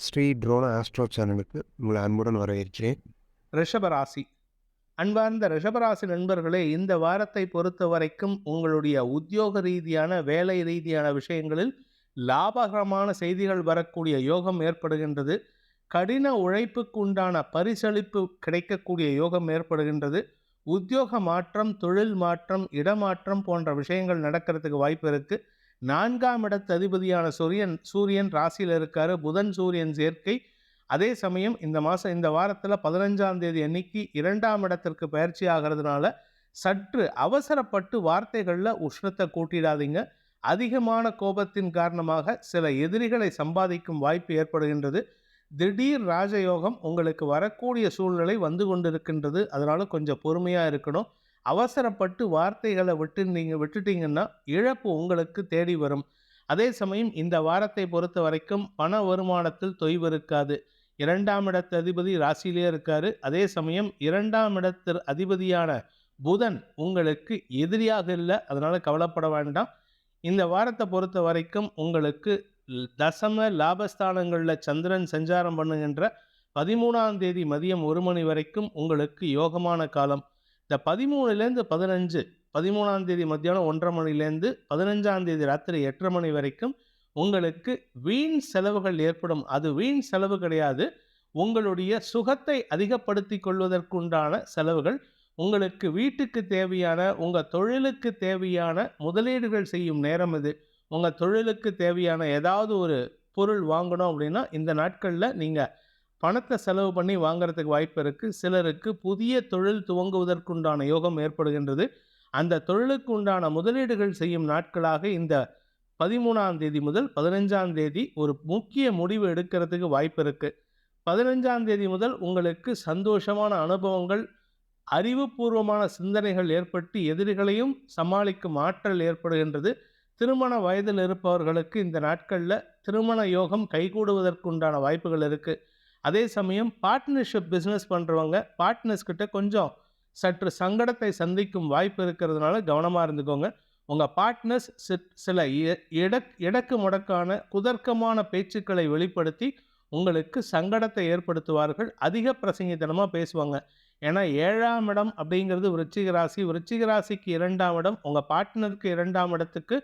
Sri ட்ரோன astro சேனலுக்கு உங்களை அன்புடன் வரவேற்கிறேன். ரிஷபராசி. அன்பார்ந்த ரிஷபராசி நண்பர்களே, இந்த வாரத்தை பொறுத்த வரைக்கும் உங்களுடைய உத்தியோக ரீதியான, வேலை ரீதியான விஷயங்களில் லாபகரமான செய்திகள் வரக்கூடிய யோகம் ஏற்படுகின்றது. கடின உழைப்புக்கு உண்டான பரிசளிப்பு கிடைக்கக்கூடிய யோகம் ஏற்படுகின்றது. உத்தியோக மாற்றம், தொழில் மாற்றம், இடமாற்றம் போன்ற விஷயங்கள் நடக்கிறதுக்கு வாய்ப்பு இருக்கு. 4ஆம் இடத்து அதிபதியான சூரியன் ராசியில் இருக்காரு. புதன் சூரியன் சேர்க்கை. அதே சமயம் இந்த வாரத்தில் 15ஆம் தேதி அன்னைக்கு 2ஆம் இடத்திற்கு பயிற்சி ஆகிறதுனால சற்று அவசரப்பட்டு வார்த்தைகளில் உஷ்ணத்தை கூட்டிடாதீங்க. அதிகமான கோபத்தின் காரணமாக சில எதிரிகளை சம்பாதிக்கும் வாய்ப்பு ஏற்படுகின்றது. திடீர் ராஜயோகம் உங்களுக்கு வரக்கூடிய சூழ்நிலை வந்து கொண்டிருக்கின்றது. அதனால கொஞ்சம் பொறுமையாக இருக்கணும். அவசரப்பட்டு வார்த்தைகளை விட்டுட்டீங்கன்னா இழப்பு உங்களுக்கு தேடி வரும். அதே சமயம் இந்த வாரத்தை பொறுத்த வரைக்கும் பண வருமானத்தில் தொய்வு இருக்காது. 2ஆம் இடத்து அதிபதி ராசியிலே இருக்காரு. அதே சமயம் 2ஆம் இடத்து அதிபதியான புதன் உங்களுக்கு எதிரியாக இல்லை. அதனால கவலைப்பட வேண்டாம். இந்த வாரத்தை பொறுத்த வரைக்கும் உங்களுக்கு தசம லாபஸ்தானங்களில் சந்திரன் சஞ்சாரம் பண்ணுகின்ற 13ஆம் தேதி மதியம் 1 மணி வரைக்கும் உங்களுக்கு யோகமான காலம். இந்த 13லேருந்து 15, 13ஆம் தேதி மத்தியானம் 1:30 மணிலேருந்து 15ஆம் தேதி ராத்திரி 8:30 மணி வரைக்கும் உங்களுக்கு வீண் செலவுகள் ஏற்படும். அது வீண் செலவு கிடையாது, உங்களுடைய சுகத்தை அதிகப்படுத்தி கொள்வதற்குண்டான செலவுகள். உங்களுக்கு வீட்டுக்கு தேவையான, உங்கள் தொழிலுக்கு தேவையான முதலீடுகள் செய்யும் நேரம் இது. உங்கள் தொழிலுக்கு தேவையான ஏதாவது ஒரு பொருள் வாங்கணும் அப்படின்னா இந்த நாட்களில் நீங்கள் பணத்தை செலவு பண்ணி வாங்குறதுக்கு வாய்ப்பு இருக்குது. சிலருக்கு புதிய தொழில் துவங்குவதற்குண்டான யோகம் ஏற்படுகின்றது. அந்த தொழிலுக்கு உண்டான முதலீடுகள் செய்யும் நாட்களாக இந்த 13ஆம் தேதி முதல் 15ஆம் தேதி ஒரு முக்கிய முடிவு எடுக்கிறதுக்கு வாய்ப்பு இருக்குது. 15ஆம் தேதி முதல் உங்களுக்கு சந்தோஷமான அனுபவங்கள், அறிவுபூர்வமான சிந்தனைகள் ஏற்பட்டு எதிரிகளையும் சமாளிக்கும் ஆற்றல் ஏற்படுகின்றது. திருமண வயதில் இருப்பவர்களுக்கு இந்த நாட்களில் திருமண யோகம் கைகூடுவதற்குண்டான வாய்ப்புகள் இருக்குது. அதே சமயம் பார்ட்னர்ஷிப் பிஸ்னஸ் பண்ணுறவங்க பார்ட்னர்ஸ்கிட்ட கொஞ்சம் சற்று சங்கடத்தை சந்திக்கும் வாய்ப்பு இருக்கிறதுனால கவனமாக இருந்துக்கோங்க. உங்கள் பார்ட்னர்ஸ் சில இடக்கு முடக்கான குதர்க்கமான பேச்சுக்களை வெளிப்படுத்தி உங்களுக்கு சங்கடத்தை ஏற்படுத்துவார்கள். அதிக பிரசங்கித்தனமாக பேசுவாங்க. ஏன்னா 7ஆம் இடம் அப்படிங்கிறது விருச்சிக ராசி. விருச்சிக ராசிக்கு 2ஆம் இடம், உங்கள் பார்ட்னருக்கு 2ஆம் இடத்துக்கு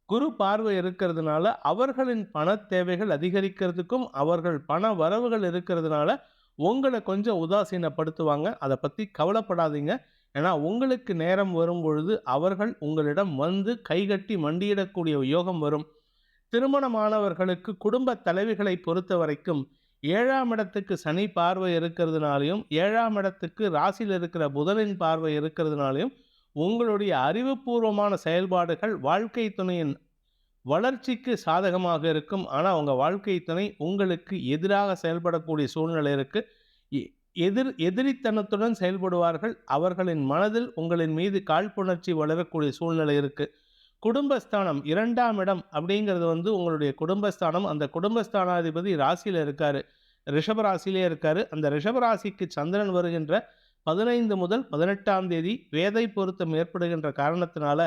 குரு பார்வை இருக்கிறதுனால அவர்களின் பண தேவைகள் அதிகரிக்கிறதுக்கும் அவர்கள் பண வரவுகள் இருக்கிறதுனால உங்களை கொஞ்சம் உதாசீனப்படுத்துவாங்க. அதை பற்றி கவலைப்படாதீங்க. ஏன்னா உங்களுக்கு நேரம் வரும் பொழுது அவர்கள் உங்களிடம் வந்து கைகட்டி மண்டியிடக்கூடிய யோகம் வரும். திருமணமானவர்களுக்கு குடும்ப தலைவிகளை பொறுத்த வரைக்கும் 7ஆம் இடத்துக்கு சனி பார்வை இருக்கிறதுனாலையும் 7ஆம் இடத்துக்கு ராசியில் இருக்கிற புதனின் பார்வை இருக்கிறதுனாலையும் உங்களுடைய அறிவுபூர்வமான செயல்பாடுகள் வாழ்க்கை துணையின் வளர்ச்சிக்கு சாதகமாக இருக்கும். ஆனால் உங்கள் வாழ்க்கை துணை உங்களுக்கு எதிராக செயல்படக்கூடிய சூழ்நிலை இருக்குது. எதிரித்தனத்துடன் செயல்படுவார்கள். அவர்களின் மனதில் உங்களின் மீது காழ்ப்புணர்ச்சி வளரக்கூடிய சூழ்நிலை இருக்குது. குடும்பஸ்தானம் 2ஆம் இடம் அப்படிங்கிறது உங்களுடைய குடும்பஸ்தானம். அந்த குடும்பஸ்தானாதிபதி ராசியில் இருக்கார், ரிஷபராசியிலே இருக்கார். அந்த ரிஷபராசிக்கு சந்திரன் வருகின்ற 15 முதல் 18ஆம் தேதி வேதை பொருத்தம் ஏற்படுகின்ற காரணத்தினால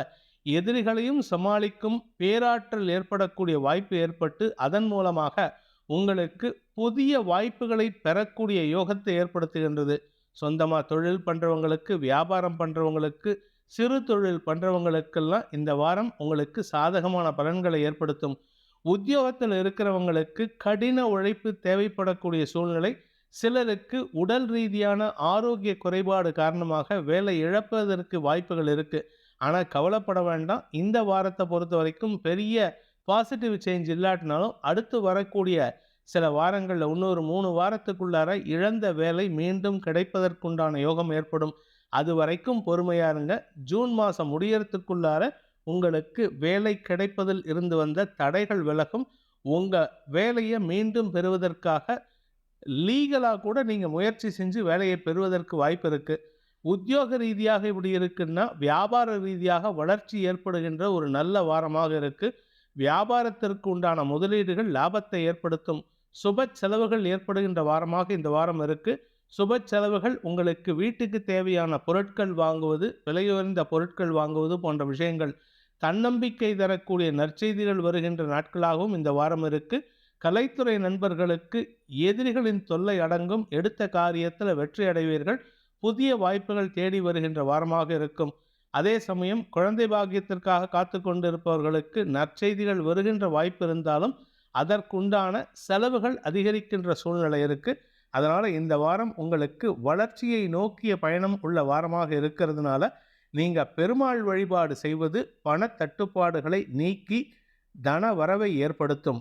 எதிரிகளையும் சமாளிக்கும் பேராற்றல் ஏற்படக்கூடிய வாய்ப்பு ஏற்பட்டு அதன் மூலமாக உங்களுக்கு புதிய வாய்ப்புகளை பெறக்கூடிய யோகத்தை ஏற்படுத்துகின்றது. சொந்தமாக தொழில் பண்ணுறவங்களுக்கு, வியாபாரம் பண்ணுறவங்களுக்கு, சிறு தொழில் பண்ணுறவங்களுக்கெல்லாம் இந்த வாரம் உங்களுக்கு சாதகமான பலன்களை ஏற்படுத்தும். உத்தியோகத்தில் இருக்கிறவங்களுக்கு கடின உழைப்பு தேவைப்படக்கூடிய சூழ்நிலை. சிலருக்கு உடல் ரீதியான ஆரோக்கிய குறைபாடு காரணமாக வேலை இழப்பதற்கு வாய்ப்புகள் இருக்குது. ஆனால் கவலைப்பட வேண்டாம். இந்த வாரத்தை பொறுத்த வரைக்கும் பெரிய பாசிட்டிவ் சேஞ்ச் இல்லாட்டினாலும் அடுத்து வரக்கூடிய சில வாரங்களில் இன்னொரு 3 வாரத்துக்குள்ளார இழந்த வேலை மீண்டும் கிடைப்பதற்குண்டான யோகம் ஏற்படும். அது வரைக்கும் பொறுமையாக இருங்க. ஜூன் மாதம் முடியறதுக்குள்ளார உங்களுக்கு வேலை கிடைப்பதில் இருந்து வந்த தடைகள் விலகும். உங்கள் வேலையை மீண்டும் பெறுவதற்காக லீகலாக கூட நீங்கள் முயற்சி செஞ்சு வேலையை பெறுவதற்கு வாய்ப்பு இருக்குது. உத்தியோக ரீதியாக இப்படி இருக்குன்னா வியாபார ரீதியாக வளர்ச்சி ஏற்படுகின்ற ஒரு நல்ல வாரமாக இருக்குது. வியாபாரத்திற்கு உண்டான முதலீடுகள் லாபத்தை ஏற்படுத்தும். சுப செலவுகள் ஏற்படுகின்ற வாரமாக இந்த வாரம் இருக்குது. சுப செலவுகள் உங்களுக்கு வீட்டுக்கு தேவையான பொருட்கள் வாங்குவது, விலையுயர்ந்த பொருட்கள் வாங்குவது போன்ற விஷயங்கள், தன்னம்பிக்கை தரக்கூடிய நற்செய்திகள் வருகின்ற நாட்களாகவும் இந்த வாரம் இருக்குது. கலைத்துறை நண்பர்களுக்கு எதிரிகளின் தொல்லை அடங்கும், எடுத்த காரியத்தில் வெற்றி அடைவீர்கள். புதிய வாய்ப்புகள் தேடி வருகின்ற வாரமாக இருக்கும். அதே சமயம் குழந்தை பாக்கியத்திற்காக காத்து கொண்டிருப்பவர்களுக்கு நற்செய்திகள் வருகின்ற வாய்ப்பு இருந்தாலும் அதற்குண்டான செலவுகள் அதிகரிக்கின்ற சூழ்நிலை இருக்கு. அதனால இந்த வாரம் உங்களுக்கு வளர்ச்சியை நோக்கிய பயணம் உள்ள வாரமாக இருக்கிறதுனால நீங்க பெருமாள் வழிபாடு செய்வது பண தட்டுப்பாடுகளை நீக்கி தன வரவை ஏற்படுத்தும்.